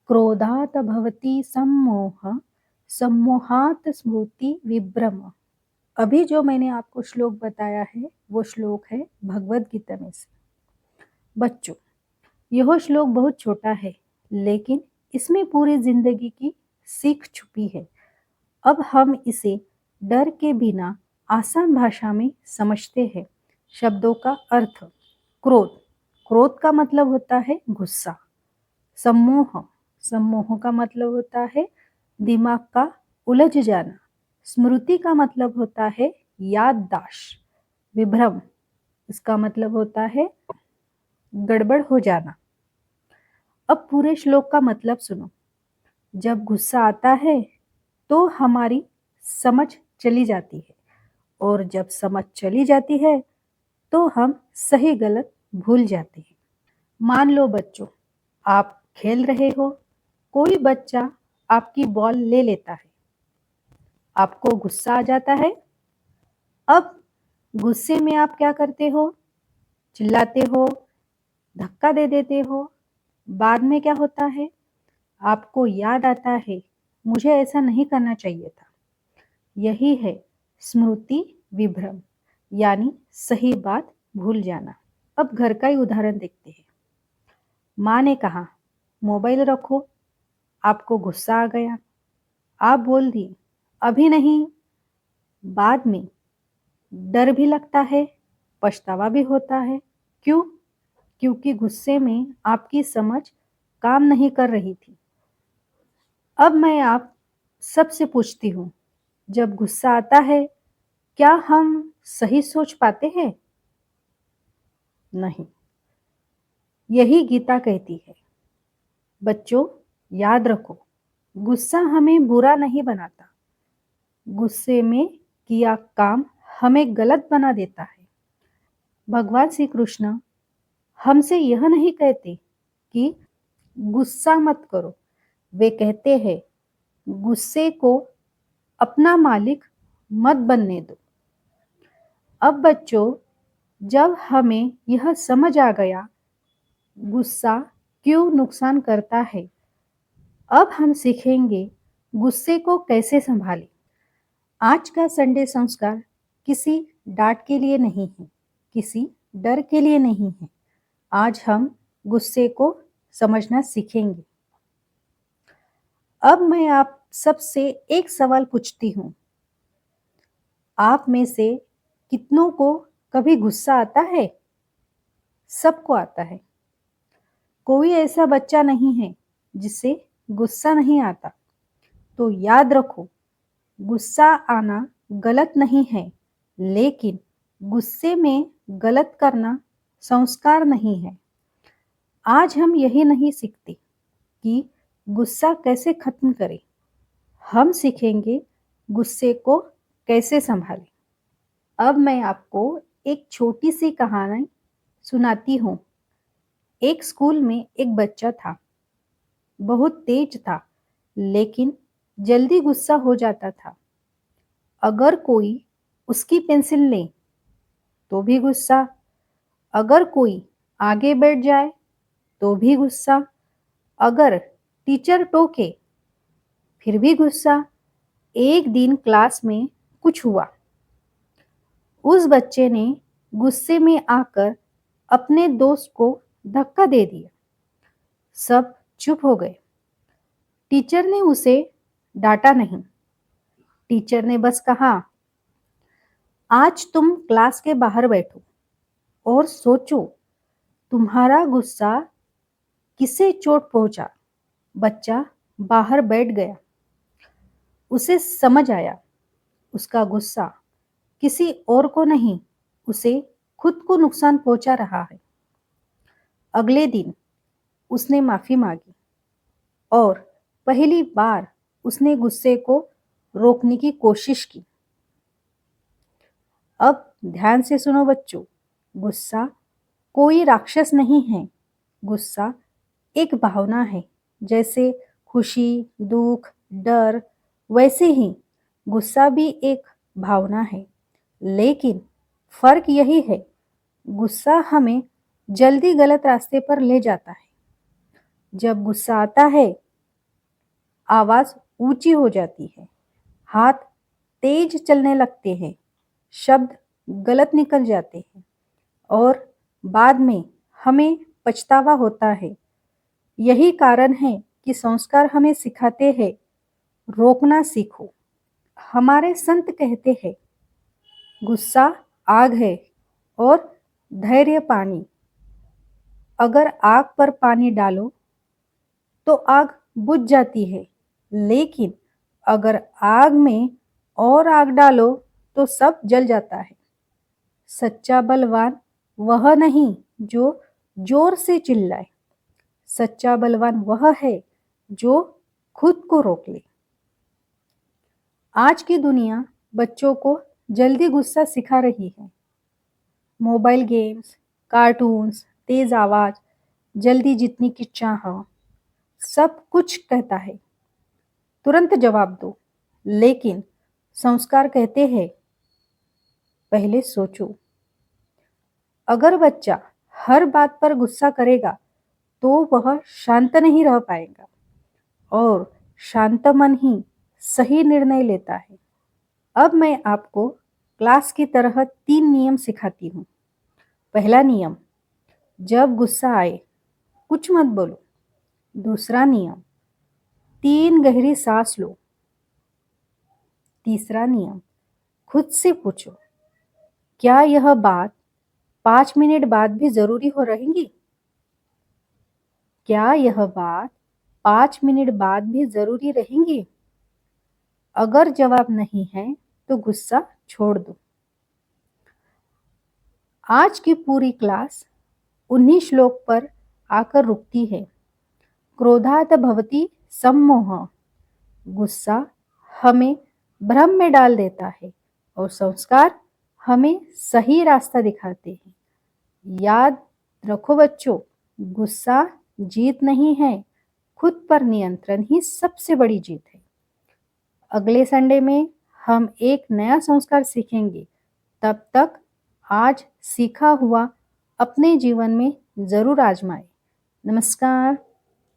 क्रोधात भवति सम्मोह, सम्मोहात स्मृति विभ्रम। अभी जो मैंने आपको श्लोक बताया है वो श्लोक है भगवद गीता में से। बच्चों, यह श्लोक बहुत छोटा है लेकिन इसमें पूरी जिंदगी की सीख छुपी है। अब हम इसे डर के बिना आसान भाषा में समझते हैं। शब्दों का अर्थ। क्रोध, क्रोध का मतलब होता है गुस्सा। सम्मोह, सम्मोह का मतलब होता है दिमाग का उलझ जाना। स्मृति का मतलब होता है याददाश्त। विभ्रम, इसका मतलब होता है गड़बड़ हो जाना। अब पूरे श्लोक का मतलब सुनो। जब गुस्सा आता है तो हमारी समझ चली जाती है, और जब समझ चली जाती है तो हम सही गलत भूल जाते हैं। मान लो बच्चों, आप खेल रहे हो, कोई बच्चा आपकी बॉल ले लेता है, आपको गुस्सा आ जाता है। अब गुस्से में आप क्या करते हो? चिल्लाते हो, धक्का दे देते हो। बाद में क्या होता है? आपको याद आता है मुझे ऐसा नहीं करना चाहिए था। यही है स्मृति विभ्रम, यानी सही बात भूल जाना। अब घर का ही उदाहरण देखते हैं। माँ ने कहा मोबाइल रखो, आपको गुस्सा आ गया, आप बोल दी अभी नहीं। बाद में डर भी लगता है, पछतावा भी होता है। क्यों? क्योंकि गुस्से में आपकी समझ काम नहीं कर रही थी। अब मैं आप सबसे पूछती हूँ, जब गुस्सा आता है क्या हम सही सोच पाते हैं? नहीं। यही गीता कहती है। बच्चों, याद रखो, गुस्सा हमें बुरा नहीं बनाता। गुस्से में किया काम हमें गलत बना देता है। भगवान श्री कृष्ण हमसे यह नहीं कहते कि गुस्सा मत करो। वे कहते हैं गुस्से को अपना मालिक मत बनने दो। अब बच्चों, जब हमें यह समझ आ गया गुस्सा क्यों नुकसान करता है, अब हम सीखेंगे गुस्से को कैसे संभालें। आज का संडे संस्कार किसी डांट के लिए नहीं है, किसी डर के लिए नहीं है। आज हम गुस्से को समझना सीखेंगे। अब मैं आप सबसे एक सवाल पूछती हूँ। आप में से कितनों को कभी गुस्सा आता है? सबको आता है। कोई ऐसा बच्चा नहीं है जिसे गुस्सा नहीं आता। तो याद रखो, गुस्सा आना गलत नहीं है, लेकिन गुस्से में गलत करना संस्कार नहीं है। आज हम यही नहीं सीखते कि गुस्सा कैसे खत्म करें, हम सीखेंगे गुस्से को कैसे संभालें। अब मैं आपको एक छोटी सी कहानी सुनाती हूँ। एक स्कूल में एक बच्चा था, बहुत तेज था, लेकिन जल्दी गुस्सा हो जाता था। अगर कोई उसकी पेंसिल ले तो भी गुस्सा, अगर कोई आगे बैठ जाए तो भी गुस्सा, अगर टीचर टोके फिर भी गुस्सा। एक दिन क्लास में कुछ हुआ। उस बच्चे ने गुस्से में आकर अपने दोस्त को धक्का दे दिया। सब चुप हो गए। टीचर ने उसे डांटा नहीं। टीचर ने बस कहा, आज तुम क्लास के बाहर बैठो और सोचो तुम्हारा गुस्सा किसे चोट पहुंचा। बच्चा बाहर बैठ गया। उसे समझ आया उसका गुस्सा किसी और को नहीं, उसे खुद को नुकसान पहुंचा रहा है। अगले दिन उसने माफी मांगी और पहली बार उसने गुस्से को रोकने की कोशिश की। अब ध्यान से सुनो बच्चों, गुस्सा कोई राक्षस नहीं है। गुस्सा एक भावना है। जैसे खुशी, दुख, डर, वैसे ही गुस्सा भी एक भावना है। लेकिन फर्क यही है, गुस्सा हमें जल्दी गलत रास्ते पर ले जाता है। जब गुस्सा आता है आवाज़ ऊंची हो जाती है, हाथ तेज चलने लगते हैं, शब्द गलत निकल जाते हैं और बाद में हमें पछतावा होता है। यही कारण है कि संस्कार हमें सिखाते हैं, रोकना सीखो। हमारे संत कहते हैं, गुस्सा आग है और धैर्य पानी। अगर आग पर पानी डालो तो आग बुझ जाती है, लेकिन अगर आग में और आग डालो तो सब जल जाता है। सच्चा बलवान वह नहीं जो जोर से चिल्लाए, सच्चा बलवान वह है जो खुद को रोक ले। आज की दुनिया बच्चों को जल्दी गुस्सा सिखा रही है। मोबाइल गेम्स, कार्टून्स, तेज आवाज, जल्दी जीतने की चाह, सब कुछ कहता है तुरंत जवाब दो। लेकिन संस्कार कहते हैं, पहले सोचो। अगर बच्चा हर बात पर गुस्सा करेगा तो वह शांत नहीं रह पाएगा और शांत मन ही सही निर्णय लेता है। अब मैं आपको क्लास की तरह 3 नियम सिखाती हूँ। पहला नियम, जब गुस्सा आए कुछ मत बोलो। दूसरा नियम, 3 गहरी सांस लो। तीसरा नियम, खुद से पूछो, क्या यह बात 5 मिनट बाद भी जरूरी हो रहेगी? क्या यह बात 5 मिनट बाद भी जरूरी रहेंगी? अगर जवाब नहीं है तो गुस्सा छोड़ दो। आज की पूरी क्लास 19 श्लोक पर आकर रुकती है। क्रोधात भवति सम्मोह। गुस्सा हमें भ्रम में डाल देता है और संस्कार हमें सही रास्ता दिखाते हैं। याद रखो बच्चों, गुस्सा जीत नहीं है, खुद पर नियंत्रण ही सबसे बड़ी जीत है। अगले संडे में हम एक नया संस्कार सीखेंगे। तब तक आज सीखा हुआ अपने जीवन में जरूर आजमाएं। नमस्कार।